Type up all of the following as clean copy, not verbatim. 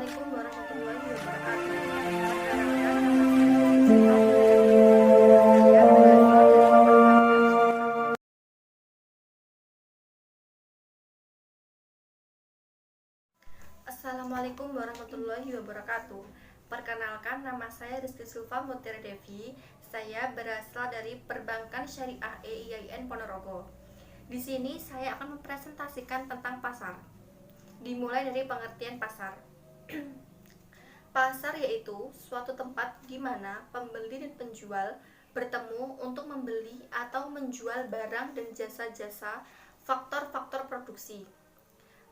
Assalamualaikum warahmatullahi wabarakatuh. Perkenalkan, nama saya Rizky Sulfa Putri Devi. Saya berasal dari Perkampungan. Assalamualaikum warahmatullahi wabarakatuh. Perkenalkan, nama saya Rizky Sulfa Putri Devi. Saya berasal dari Perbankan Syariah EIIN Ponorogo. Di sini saya akan mempresentasikan tentang pasar. Dimulai dari pengertian pasar. Pasar yaitu suatu tempat di mana pembeli dan penjual bertemu untuk membeli atau menjual barang dan jasa-jasa faktor-faktor produksi.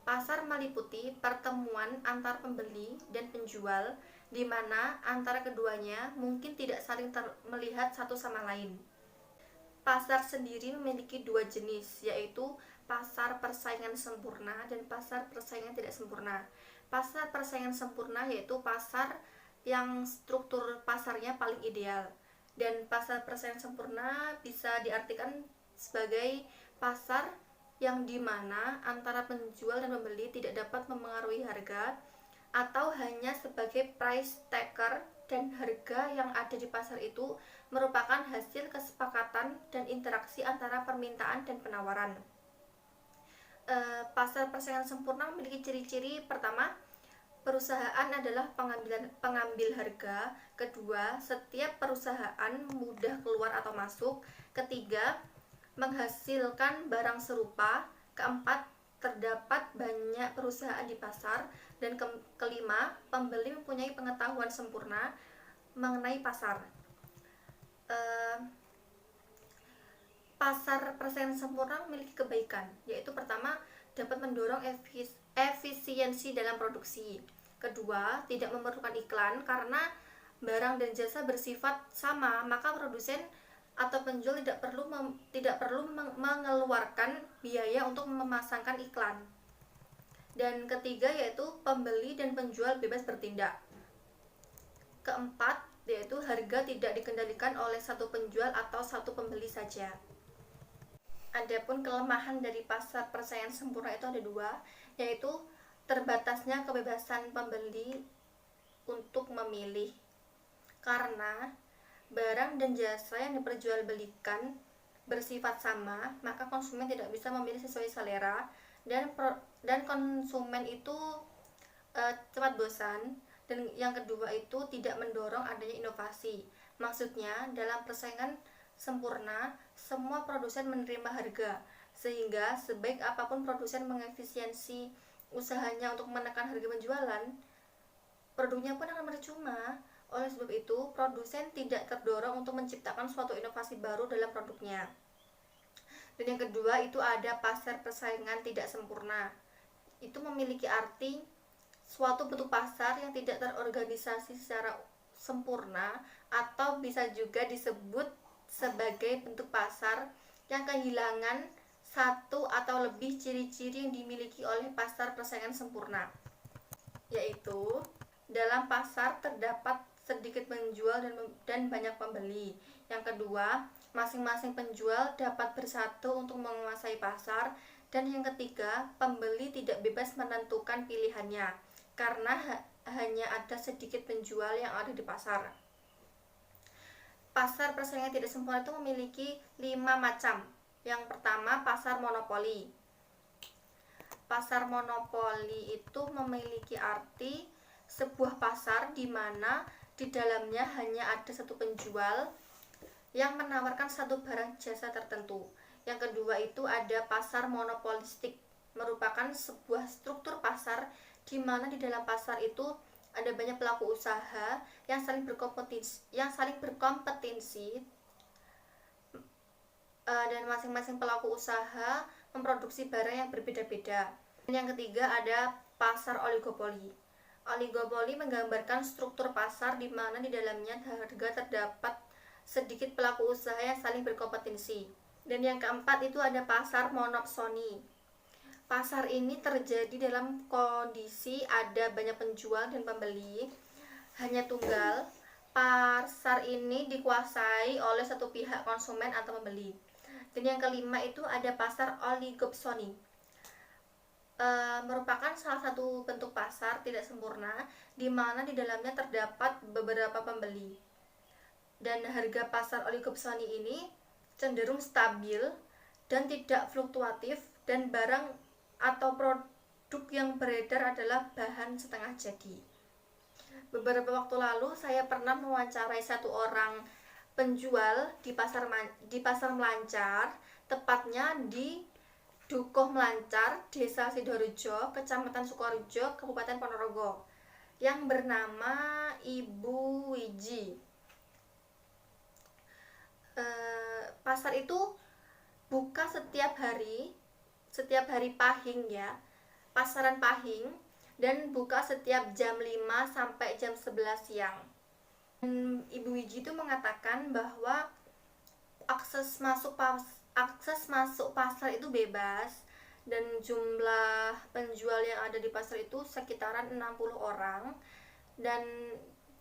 Pasar meliputi pertemuan antar pembeli dan penjual di mana antara keduanya mungkin tidak saling melihat satu sama lain. Pasar sendiri memiliki dua jenis, yaitu pasar persaingan sempurna dan pasar persaingan tidak sempurna. Pasar persaingan sempurna yaitu pasar yang struktur pasarnya paling ideal, dan pasar persaingan sempurna bisa diartikan sebagai pasar yang dimana antara penjual dan pembeli tidak dapat memengaruhi harga atau hanya sebagai price taker, dan harga yang ada di pasar itu merupakan hasil kesepakatan dan interaksi antara permintaan dan penawaran. Pasar persaingan sempurna memiliki ciri-ciri: pertama, perusahaan adalah pengambil harga; kedua, setiap perusahaan mudah keluar atau masuk; ketiga, menghasilkan barang serupa; keempat, terdapat banyak perusahaan di pasar; dan kelima, pembeli mempunyai pengetahuan sempurna mengenai pasar. Pasar persaingan sempurna memiliki kebaikan, yaitu pertama, dapat mendorong efisiensi dalam produksi; kedua, tidak memerlukan iklan karena barang dan jasa bersifat sama, maka produsen atau penjual tidak perlu mengeluarkan biaya untuk memasangkan iklan; dan ketiga, yaitu pembeli dan penjual bebas bertindak; keempat, yaitu harga tidak dikendalikan oleh satu penjual atau satu pembeli saja. Adapun kelemahan dari pasar persaingan sempurna itu ada dua, yaitu terbatasnya kebebasan pembeli untuk memilih, karena barang dan jasa yang diperjualbelikan bersifat sama, maka konsumen tidak bisa memilih sesuai selera, dan konsumen itu cepat bosan. Dan yang kedua itu tidak mendorong adanya inovasi. Maksudnya, dalam persaingan sempurna, semua produsen menerima harga, sehingga sebaik apapun produsen mengefisiensi usahanya untuk menekan harga penjualan, produknya pun akan percuma. Oleh sebab itu, produsen tidak terdorong untuk menciptakan suatu inovasi baru dalam produknya. Dan yang kedua itu ada pasar persaingan tidak sempurna. Itu memiliki arti suatu bentuk pasar yang tidak terorganisasi secara sempurna, atau bisa juga disebut sebagai bentuk pasar yang kehilangan satu atau lebih ciri-ciri yang dimiliki oleh pasar persaingan sempurna, yaitu dalam pasar terdapat sedikit penjual dan banyak pembeli. Yang kedua, masing-masing penjual dapat bersatu untuk menguasai pasar. Dan yang ketiga, pembeli tidak bebas menentukan pilihannya karena hanya ada sedikit penjual yang ada di pasar. Pasar persaingan tidak sempurna itu memiliki 5 macam. Yang pertama, pasar monopoli. Pasar monopoli itu memiliki arti sebuah pasar di mana di dalamnya hanya ada satu penjual yang menawarkan satu barang jasa tertentu. Yang kedua itu ada pasar monopolistik, merupakan sebuah struktur pasar di mana di dalam pasar itu ada banyak pelaku usaha yang saling berkompetensi, dan masing-masing pelaku usaha memproduksi barang yang berbeda-beda. Dan yang ketiga ada pasar oligopoli. Oligopoli menggambarkan struktur pasar di mana di dalamnya harga terdapat sedikit pelaku usaha yang saling berkompetensi. Dan yang keempat itu ada pasar monopsoni. Pasar ini terjadi dalam kondisi ada banyak penjual dan pembeli hanya tunggal. Pasar ini dikuasai oleh satu pihak, konsumen atau pembeli. Dan yang kelima itu ada pasar oligopsoni. merupakan salah satu bentuk pasar tidak sempurna di mana di dalamnya terdapat beberapa pembeli. Dan harga pasar oligopsoni ini cenderung stabil dan tidak fluktuatif, dan barang atau produk yang beredar adalah bahan setengah jadi. Beberapa waktu lalu saya pernah mewawancarai satu orang penjual di pasar Melancar, tepatnya di Dukuh Melancar, Desa Sidorejo, Kecamatan Sukorejo, Kabupaten Ponorogo, yang bernama Ibu Wiji. Pasar itu buka setiap hari Pahing ya, pasaran Pahing, dan buka setiap jam 5 sampai jam 11 siang. Dan Ibu Wiji itu mengatakan bahwa akses masuk pasar itu bebas, dan jumlah penjual yang ada di pasar itu sekitaran 60 orang, dan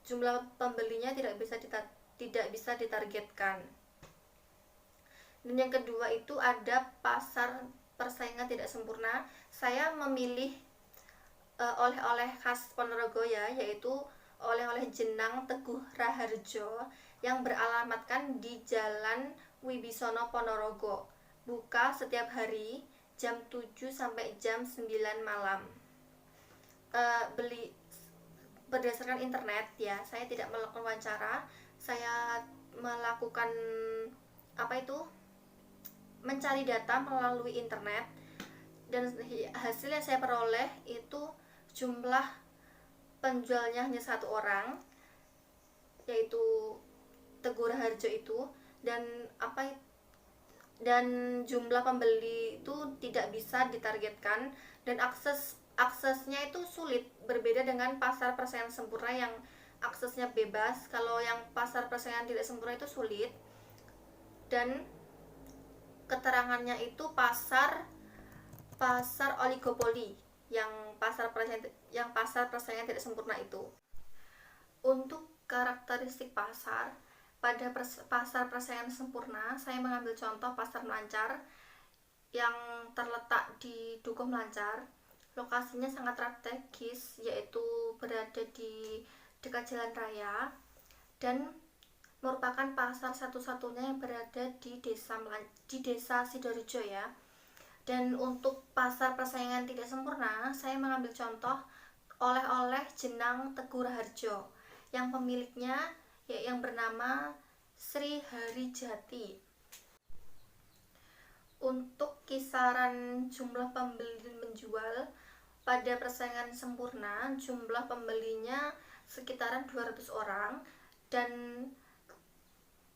jumlah pembelinya tidak bisa ditargetkan. Dan yang kedua itu ada pasar persaingan tidak sempurna. Saya memilih oleh-oleh khas Ponorogo ya, yaitu oleh-oleh jenang Teguh Raharjo yang beralamatkan di Jalan Wibisono Ponorogo. Buka setiap hari jam 7 sampai jam 9 malam. Beli berdasarkan internet ya, saya tidak melakukan wawancara, saya melakukan mencari data melalui internet, dan hasil yang saya peroleh itu jumlah penjualnya hanya satu orang, yaitu Teguh Raharjo itu, dan jumlah pembeli itu tidak bisa ditargetkan, dan aksesnya itu sulit, berbeda dengan pasar persaingan sempurna yang aksesnya bebas. Kalau yang pasar persaingan tidak sempurna itu sulit, dan keterangannya itu pasar oligopoli, yang pasar persaingan tidak sempurna itu. Untuk karakteristik pasar pada pasar persaingan sempurna, saya mengambil contoh pasar Melancar yang terletak di Dukuh Melancar. Lokasinya sangat strategis, yaitu berada di dekat jalan raya, dan merupakan pasar satu-satunya yang berada di desa Sidorejo ya. Dan untuk pasar persaingan tidak sempurna, saya mengambil contoh oleh-oleh jenang Teguh Raharjo yang pemiliknya yang bernama Sri Harijati. Untuk kisaran jumlah pembeli dan menjual pada persaingan sempurna, jumlah pembelinya sekitaran 200 orang, dan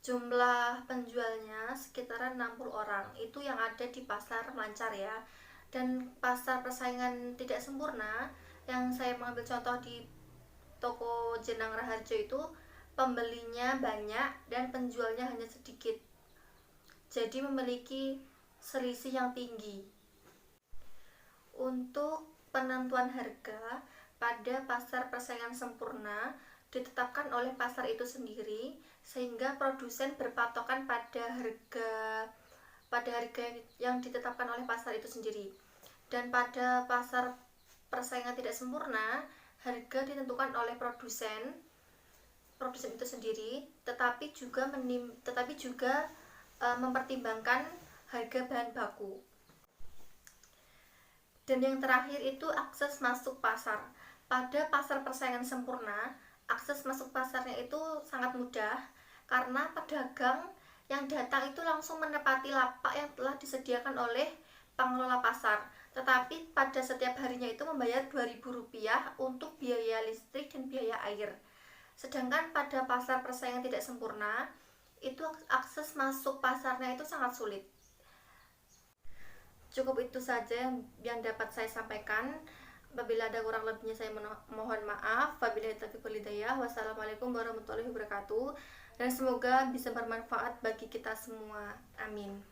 jumlah penjualnya sekitaran 60 orang. Itu yang ada di pasar Melancar ya. Dan pasar persaingan tidak sempurna yang saya mengambil contoh di toko jenang Raharjo itu, pembelinya banyak dan penjualnya hanya sedikit, jadi memiliki selisih yang tinggi. Untuk penentuan harga pada pasar persaingan sempurna ditetapkan oleh pasar itu sendiri, sehingga produsen berpatokan pada harga yang ditetapkan oleh pasar itu sendiri. Dan pada pasar persaingan tidak sempurna, harga ditentukan oleh produsen itu sendiri, tetapi juga mempertimbangkan harga bahan baku. Dan yang terakhir itu akses masuk pasar. Pada pasar persaingan sempurna, akses masuk pasarnya itu sangat mudah, karena pedagang yang datang itu langsung menempati lapak yang telah disediakan oleh pengelola pasar. Tetapi pada setiap harinya itu membayar Rp2.000 untuk biaya listrik dan biaya air. Sedangkan pada pasar persaingan tidak sempurna, itu akses masuk pasarnya itu sangat sulit. Cukup itu saja yang dapat saya sampaikan. Apabila ada kurang lebihnya saya mohon maaf. Wabillahi taufiq wal hidayah. Wassalamualaikum warahmatullahi wabarakatuh. Dan semoga bisa bermanfaat bagi kita semua. Amin.